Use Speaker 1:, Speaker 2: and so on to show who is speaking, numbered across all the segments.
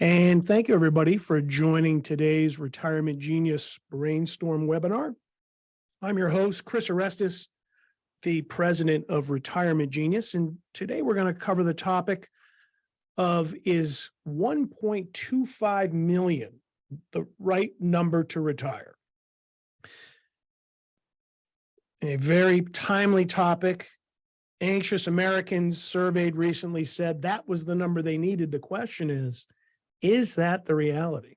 Speaker 1: And thank you, everybody, for joining today's Retirement Genius Brainstorm webinar. I'm your host, Chris Orestis, the president of Retirement Genius. And today we're going to cover the topic of, is 1.25 million the right number to retire? A very timely topic. Anxious Americans surveyed recently said that was the number they needed. The question is that the reality?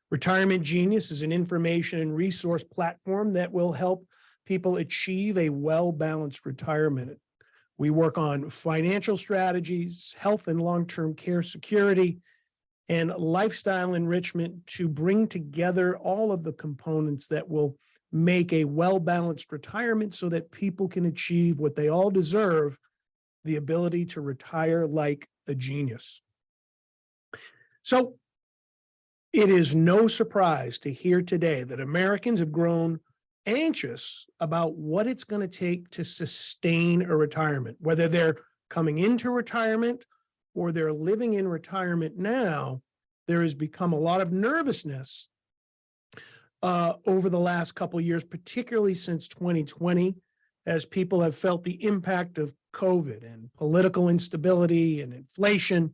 Speaker 1: Retirement Genius is an information and resource platform that will help people achieve a well-balanced retirement. We work on financial strategies, health and long-term care security, and lifestyle enrichment to bring together all of the components that will make a well-balanced retirement so that people can achieve what they all deserve, the ability to retire like a genius. So it is no surprise to hear today that Americans have grown anxious about what it's going to take to sustain a retirement, whether they're coming into retirement or they're living in retirement now. There has become a lot of nervousness over the last couple of years, particularly since 2020, as people have felt the impact of COVID and political instability and inflation.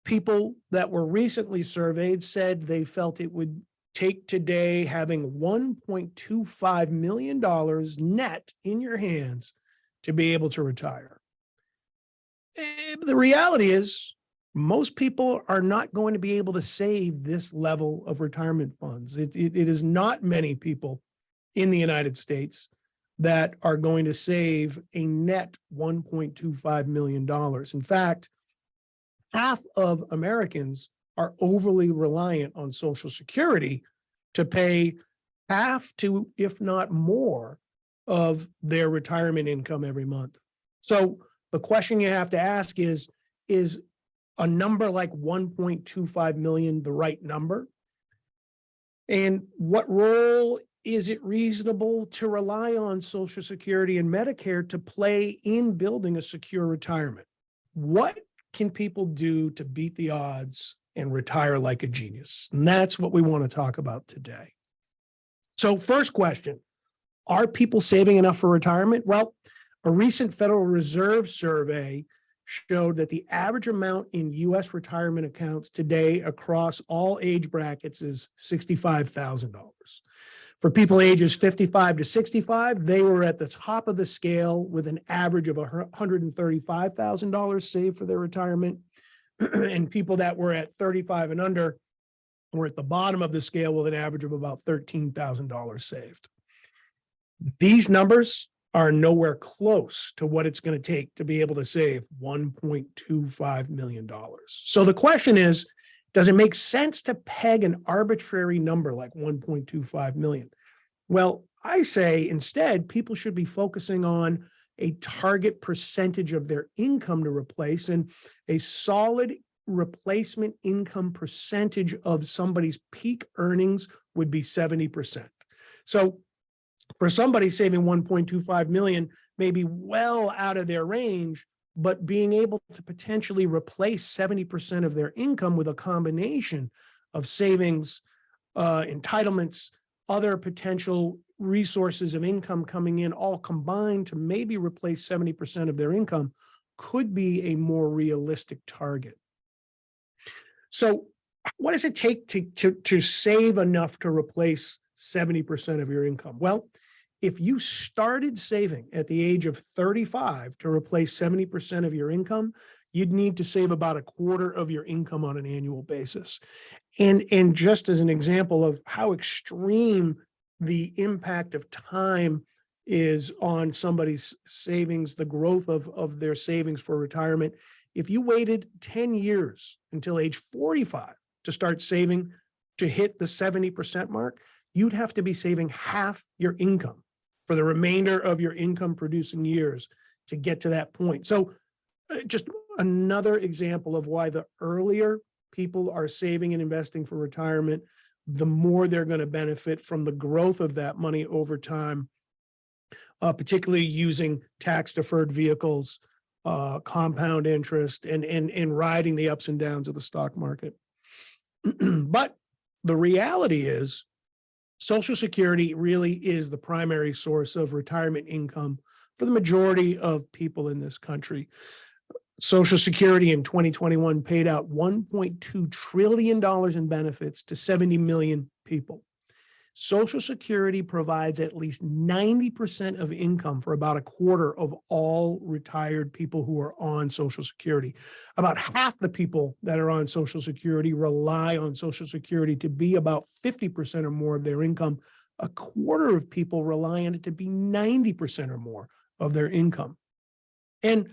Speaker 1: People that were recently surveyed said they felt it would take today having $1.25 million net in your hands to be able to retire. The reality is most people are not going to be able to save this level of retirement funds. It is not many people in the United States that are going to save a net $1.25 million. In fact, half of Americans are overly reliant on Social Security to pay half to, if not more, of their retirement income every month. So the question you have to ask is a number like 1.25 million the right number? And what role is it reasonable to rely on Social Security and Medicare to play in building a secure retirement? What can people do to beat the odds and retire like a genius? And that's what we want to talk about today. So first question, are people saving enough for retirement? Well, a recent Federal Reserve survey showed that the average amount in U.S. retirement accounts today across all age brackets is $65,000. For people ages 55 to 65, they were at the top of the scale with an average of $135,000 saved for their retirement. And people that were at 35 and under were at the bottom of the scale with an average of about $13,000 saved. These numbers are nowhere close to what it's going to take to be able to save $1.25 million. So the question is, does it make sense to peg an arbitrary number like 1.25 million? Well, I say instead, people should be focusing on a target percentage of their income to replace, and a solid replacement income percentage of somebody's peak earnings would be 70%. So for somebody, saving 1.25 million may be well out of their range, but being able to potentially replace 70% of their income with a combination of savings, entitlements, other potential resources of income coming in, all combined to maybe replace 70% of their income, could be a more realistic target. So what does it take to save enough to replace 70% of your income? Well, if you started saving at the age of 35 to replace 70% of your income, you'd need to save about a quarter of your income on an annual basis. And just as an example of how extreme the impact of time is on somebody's savings, the growth of their savings for retirement, if you waited 10 years until age 45 to start saving to hit the 70% mark, you'd have to be saving half your income for the remainder of your income producing years to get to that point. So just another example of why the earlier people are saving and investing for retirement, the more they're going to benefit from the growth of that money over time, particularly using tax deferred vehicles, compound interest, and riding the ups and downs of the stock market. But the reality is Social Security really is the primary source of retirement income for the majority of people in this country. Social Security in 2021 paid out $1.2 trillion in benefits to 70 million people. Social Security provides at least 90% of income for about a quarter of all retired people who are on Social Security. About half the people that are on Social Security rely on Social Security to be about 50% or more of their income. A quarter of people rely on it to be 90% or more of their income. And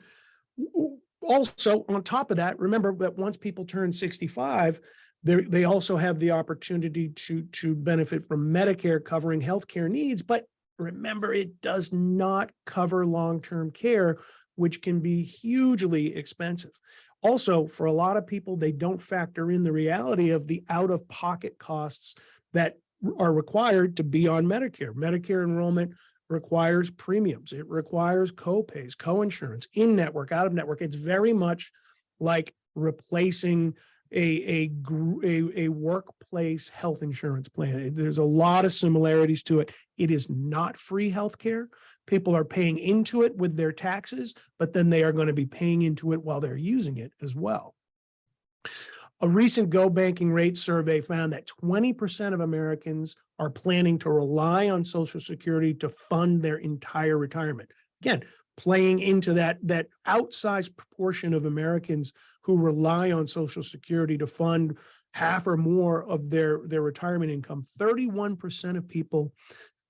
Speaker 1: also, on top of that, remember that once people turn 65, they also have the opportunity to benefit from Medicare covering healthcare needs. But remember, it does not cover long-term care, which can be hugely expensive. Also, for a lot of people, they don't factor in the reality of the out-of-pocket costs that are required to be on Medicare. Medicare enrollment requires premiums. It requires co-pays, co-insurance, in-network, out-of-network. It's very much like replacing a workplace health insurance plan. There's a lot of similarities to it. It is not free healthcare. People are paying into it with their taxes, but then they are going to be paying into it while they're using it as well. A recent Go Banking Rate survey found that 20% of Americans are planning to rely on Social Security to fund their entire retirement. Again, playing into that outsized proportion of Americans who rely on Social Security to fund half or more of their retirement income. 31% of people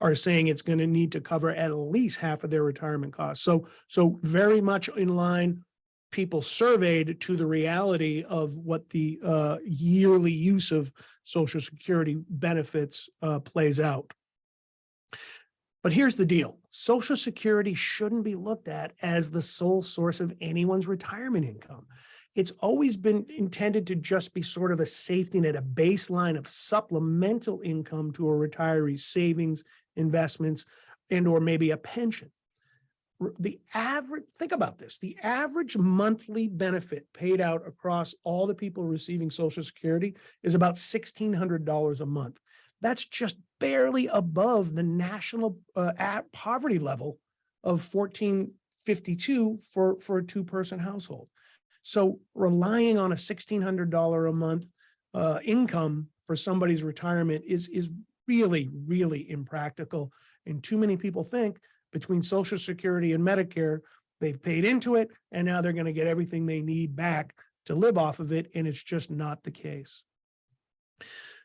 Speaker 1: are saying it's going to need to cover at least half of their retirement costs. So very much in line, people surveyed to the reality of what the yearly use of Social Security benefits plays out. But here's the deal. Social Security shouldn't be looked at as the sole source of anyone's retirement income. It's always been intended to just be sort of a safety net, a baseline of supplemental income to a retiree's savings, investments, and or maybe a pension. Think about this, the average monthly benefit paid out across all the people receiving Social Security is about $1,600 a month. That's just barely above the national poverty level of $1,452 for a two-person household. So relying on a $1,600 a month income for somebody's retirement is really, really impractical. And too many people think between Social Security and Medicare, they've paid into it, and now they're going to get everything they need back to live off of it, and it's just not the case.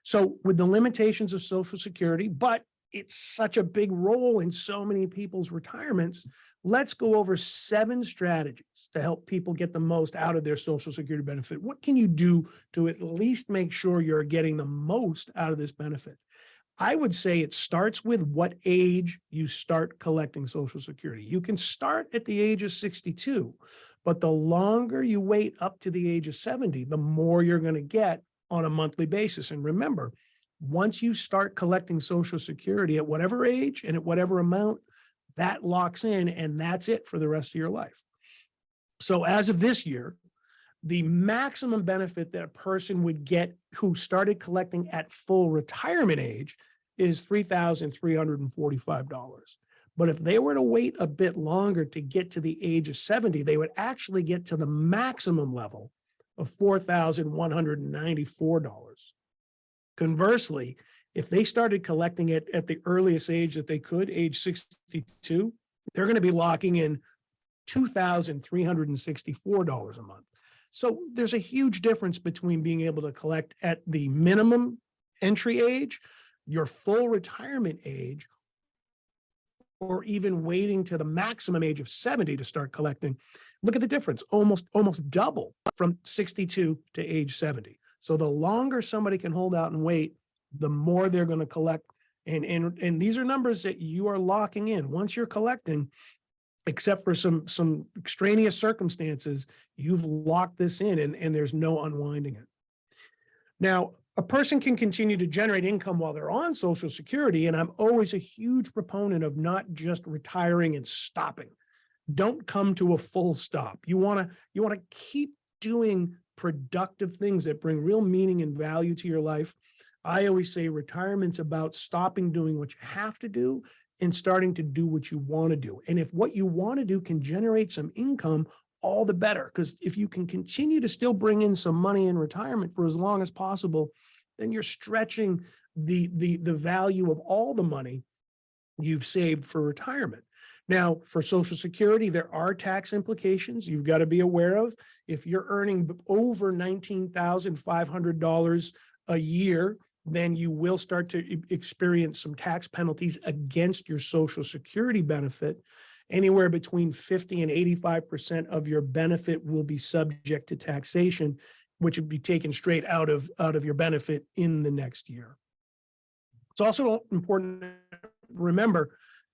Speaker 1: So with the limitations of Social Security, but it's such a big role in so many people's retirements, let's go over 7 strategies to help people get the most out of their Social Security benefit. What can you do to at least make sure you're getting the most out of this benefit? I would say it starts with what age you start collecting Social Security. You can start at the age of 62, but the longer you wait up to the age of 70, the more you're going to get on a monthly basis. And remember, once you start collecting Social Security at whatever age and at whatever amount, that locks in, and that's it for the rest of your life. So as of this year, the maximum benefit that a person would get who started collecting at full retirement age is $3,345. But if they were to wait a bit longer to get to the age of 70, they would actually get to the maximum level of $4,194. Conversely, if they started collecting it at the earliest age that they could, age 62, they're going to be locking in $2,364 a month. So there's a huge difference between being able to collect at the minimum entry age, your full retirement age, or even waiting to the maximum age of 70 to start collecting. Look at the difference, almost double from 62 to age 70. So the longer somebody can hold out and wait, the more they're going to collect. And these are numbers that you are locking in. Once you're collecting, except for some extraneous circumstances, you've locked this in, and there's no unwinding it. Now, a person can continue to generate income while they're on Social Security, and I'm always a huge proponent of not just retiring and stopping. Don't come to a full stop. You want to keep doing productive things that bring real meaning and value to your life. I always say retirement's about stopping doing what you have to do and starting to do what you want to do. And if what you want to do can generate some income, all the better. Because if you can continue to still bring in some money in retirement for as long as possible, then you're stretching the value of all the money you've saved for retirement. Now, for Social Security, there are tax implications you've got to be aware of. If you're earning over $19,500 a year, then you will start to experience some tax penalties against your Social Security benefit. Anywhere between 50 and 85% of your benefit will be subject to taxation, which would be taken straight out of your benefit in the next year. It's also important to remember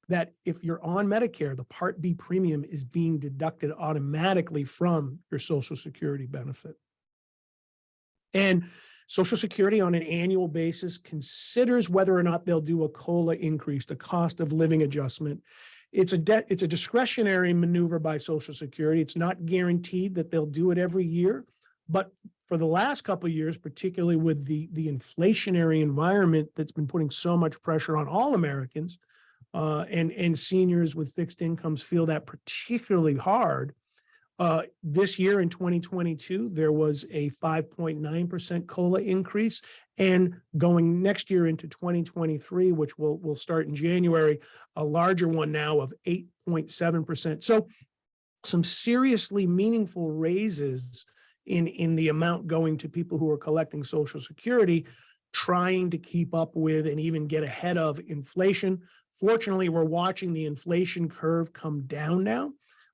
Speaker 1: that if you're on Medicare, the Part B premium is being deducted automatically from your Social Security benefit. And Social Security on an annual basis considers whether or not they'll do a COLA increase, the cost of living adjustment. It's a discretionary maneuver by Social Security. It's not guaranteed that they'll do it every year, but for the last couple of years, particularly with the inflationary environment that's been putting so much pressure on all Americans, and seniors with fixed incomes feel that particularly hard. This year in 2022, there was a 5.9% COLA increase, and going next year into 2023, which will start in January, a larger one now of 8.7%. So some seriously meaningful raises in the amount going to people who are collecting Social Security, trying to keep up with and even get ahead of inflation. Fortunately, we're watching the inflation curve come down now.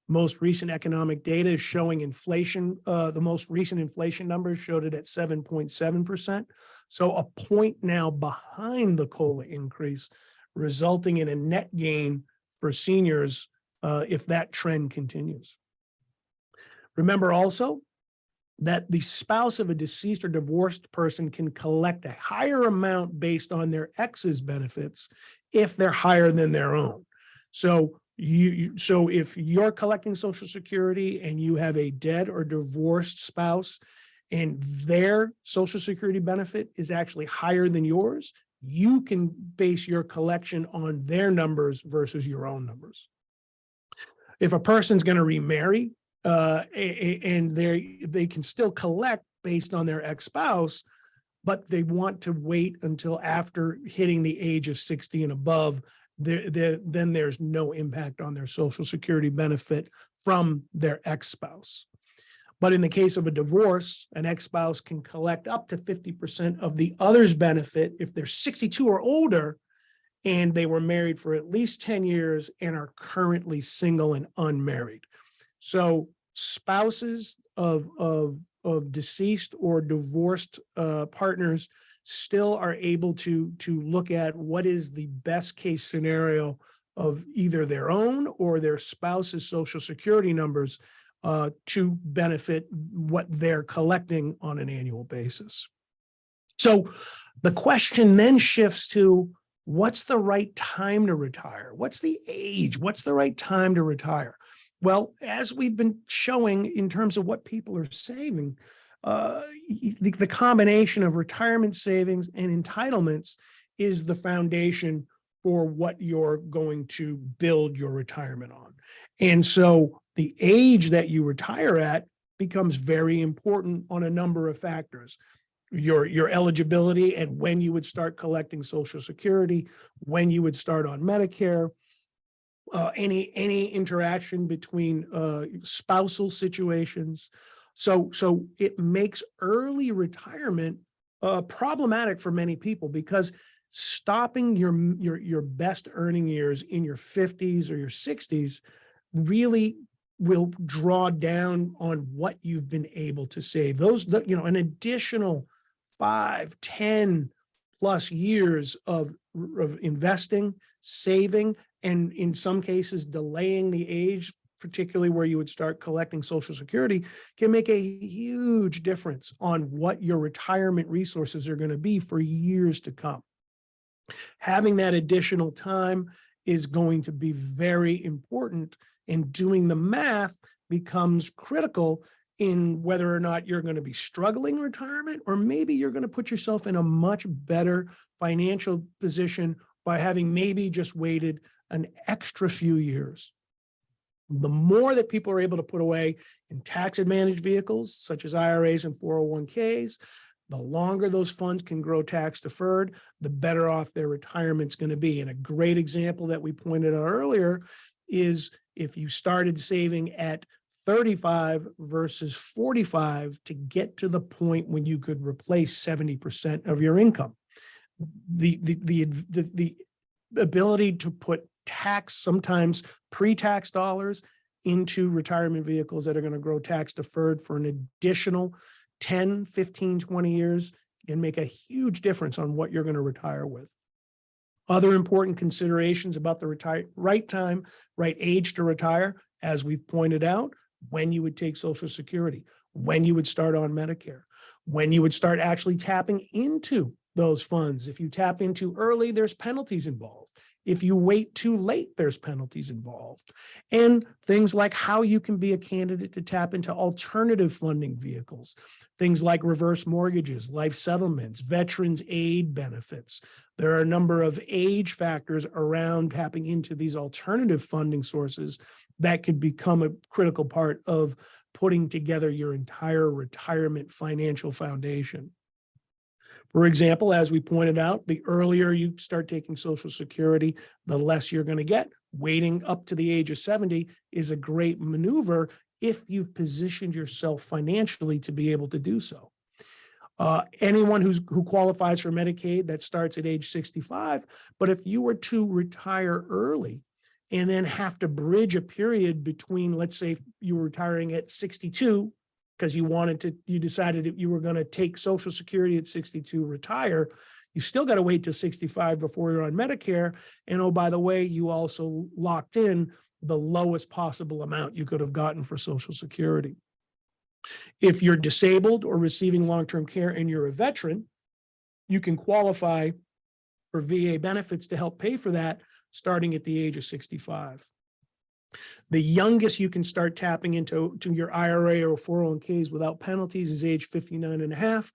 Speaker 1: Most recent economic data is showing inflation. The most recent inflation numbers showed it at 7.7%. So a point now behind the COLA increase, resulting in a net gain for seniors if that trend continues. Remember also that the spouse of a deceased or divorced person can collect a higher amount based on their ex's benefits if they're higher than their own. So if you're collecting Social Security and you have a dead or divorced spouse and their Social Security benefit is actually higher than yours, you can base your collection on their numbers versus your own numbers. If a person's going to remarry, and they can still collect based on their ex-spouse, but they want to wait until after hitting the age of 60 and above, then there's no impact on their Social Security benefit from their ex-spouse. But in the case of a divorce, an ex-spouse can collect up to 50% of the other's benefit if they're 62 or older and they were married for at least 10 years and are currently single and unmarried. So spouses of deceased or divorced partners still are able to look at what is the best case scenario of either their own or their spouse's Social Security numbers to benefit what they're collecting on an annual basis. So the question then shifts to, what's the right time to retire? What's the age? What's the right time to retire? Well, as we've been showing in terms of what people are saving, the combination of retirement savings and entitlements is the foundation for what you're going to build your retirement on. And so the age that you retire at becomes very important on a number of factors. Your eligibility and when you would start collecting Social Security, when you would start on Medicare, any interaction between spousal situations. So it makes early retirement problematic for many people, because stopping your best earning years in your 50s or your 60s really will draw down on what you've been able to save. Those, an additional 5, 10 plus years of investing, saving, and in some cases delaying the age, particularly where you would start collecting Social Security, can make a huge difference on what your retirement resources are going to be for years to come. Having that additional time is going to be very important, and doing the math becomes critical in whether or not you're going to be struggling in retirement, or maybe you're going to put yourself in a much better financial position by having maybe just waited an extra few years. The more that people are able to put away in tax advantaged vehicles, such as IRAs and 401ks, the longer those funds can grow tax deferred, the better off their retirement's going to be. And a great example that we pointed out earlier is if you started saving at 35 versus 45 to get to the point when you could replace 70% of your income. The ability to put tax, sometimes pre-tax dollars, into retirement vehicles that are going to grow tax deferred for an additional 10, 15, 20 years can make a huge difference on what you're going to retire with. Other important considerations about the right time, right age to retire, as we've pointed out, when you would take Social Security, when you would start on Medicare, when you would start actually tapping into those funds. If you tap in too early, there's penalties involved. If you wait too late, there's penalties involved. And things like how you can be a candidate to tap into alternative funding vehicles, things like reverse mortgages, life settlements, veterans aid benefits. There are a number of age factors around tapping into these alternative funding sources that could become a critical part of putting together your entire retirement financial foundation. For example, as we pointed out, the earlier you start taking Social Security, the less you're going to get. Waiting up to the age of 70 is a great maneuver if you've positioned yourself financially to be able to do so. Anyone who qualifies for Medicaid, that starts at age 65. But if you were to retire early and then have to bridge a period between, let's say you were retiring at 62, because you decided that you were going to take Social Security at 62, retire, you still got to wait till 65 before you're on Medicare. And oh, by the way, you also locked in the lowest possible amount you could have gotten for Social Security. If you're disabled or receiving long-term care and you're a veteran, you can qualify for VA benefits to help pay for that starting at the age of 65. The youngest you can start tapping into your IRA or 401ks without penalties is age 59 and a half,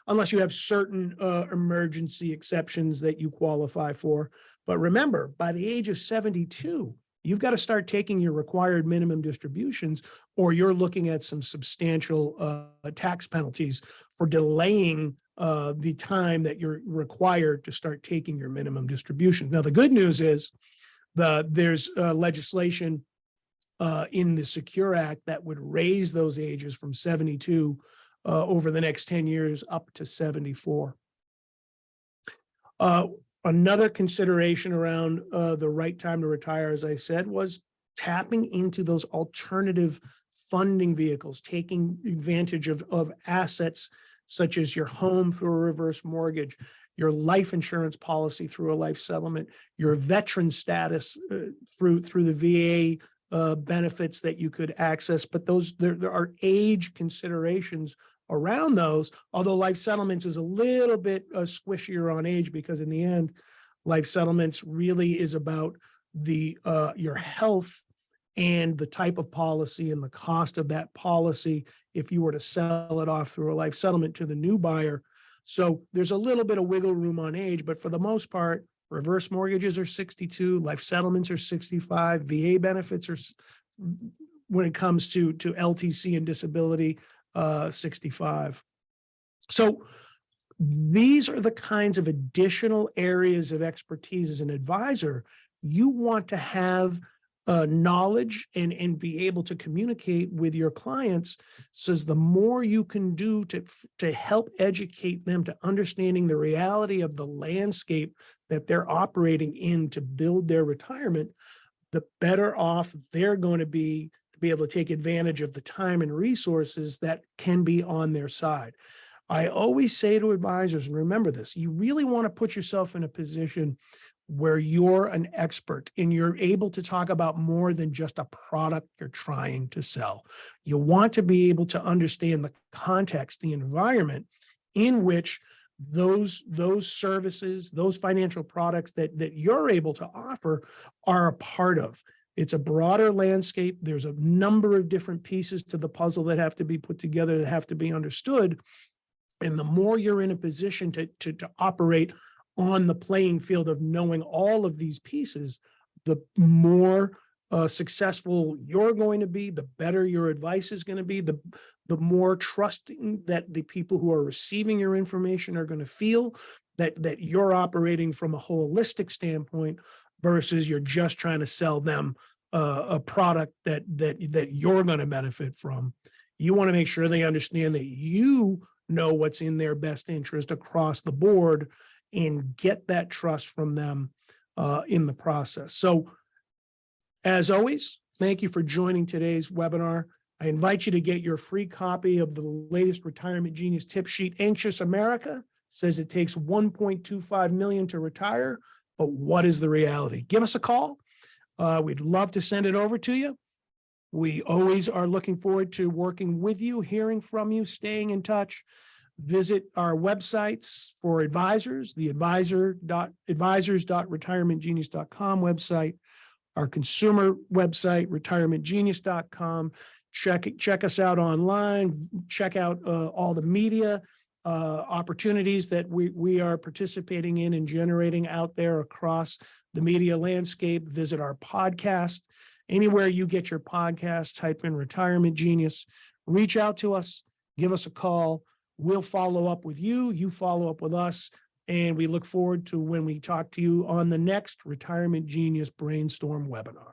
Speaker 1: unless you have certain emergency exceptions that you qualify for. But remember, by the age of 72, you've got to start taking your required minimum distributions, or you're looking at some substantial tax penalties for delaying the time that you're required to start taking your minimum distribution. Now, the good news is there's legislation in the Secure Act that would raise those ages from 72 over the next 10 years up to 74. Another consideration around the right time to retire, as I said, was tapping into those alternative funding vehicles, taking advantage of assets such as your home through a reverse mortgage, your life insurance policy through a life settlement, your veteran status through the VA benefits that you could access. But there are age considerations around those, although life settlements is a little bit squishier on age, because in the end, life settlements really is about your health and the type of policy and the cost of that policy if you were to sell it off through a life settlement to the new buyer. So there's a little bit of wiggle room on age, but for the most part, reverse mortgages are 62, life settlements are 65, VA benefits are, when it comes to LTC and disability, 65. So these are the kinds of additional areas of expertise as an advisor you want to have knowledge and be able to communicate with your clients. So the more you can do to help educate them to understanding the reality of the landscape that they're operating in to build their retirement, the better off they're going to be able to take advantage of the time and resources that can be on their side. I always say to advisors, and remember this, you really want to put yourself in a position where you're an expert and you're able to talk about more than just a product you're trying to sell. You want to be able to understand the context, the environment in which those services, those financial products that you're able to offer are a part of. It's a broader landscape. There's a number of different pieces to the puzzle that have to be put together, that have to be understood. And the more you're in a position to operate on the playing field of knowing all of these pieces, the more successful you're going to be, the better your advice is going to be, the more trusting that the people who are receiving your information are going to feel that you're operating from a holistic standpoint versus you're just trying to sell them a product that you're going to benefit from. You want to make sure they understand that you know what's in their best interest across the board and get that trust from them in the process. So, as always, thank you for joining today's webinar. I invite you to get your free copy of the latest Retirement Genius tip sheet. Anxious America says it takes 1.25 million to retire, but what is the reality? Give us a call. We'd love to send it over to you. We always are looking forward to working with you, hearing from you, staying in touch. Visit our websites for advisors, the advisors.retirementgenius.com website, our consumer website, retirementgenius.com. Check us out online. Check out all the media opportunities that we are participating in and generating out there across the media landscape. Visit our podcast. Anywhere you get your podcast, type in Retirement Genius. Reach out to us. Give us a call. We'll follow up with you. You follow up with us. And we look forward to when we talk to you on the next Retirement Genius Brainstorm webinar.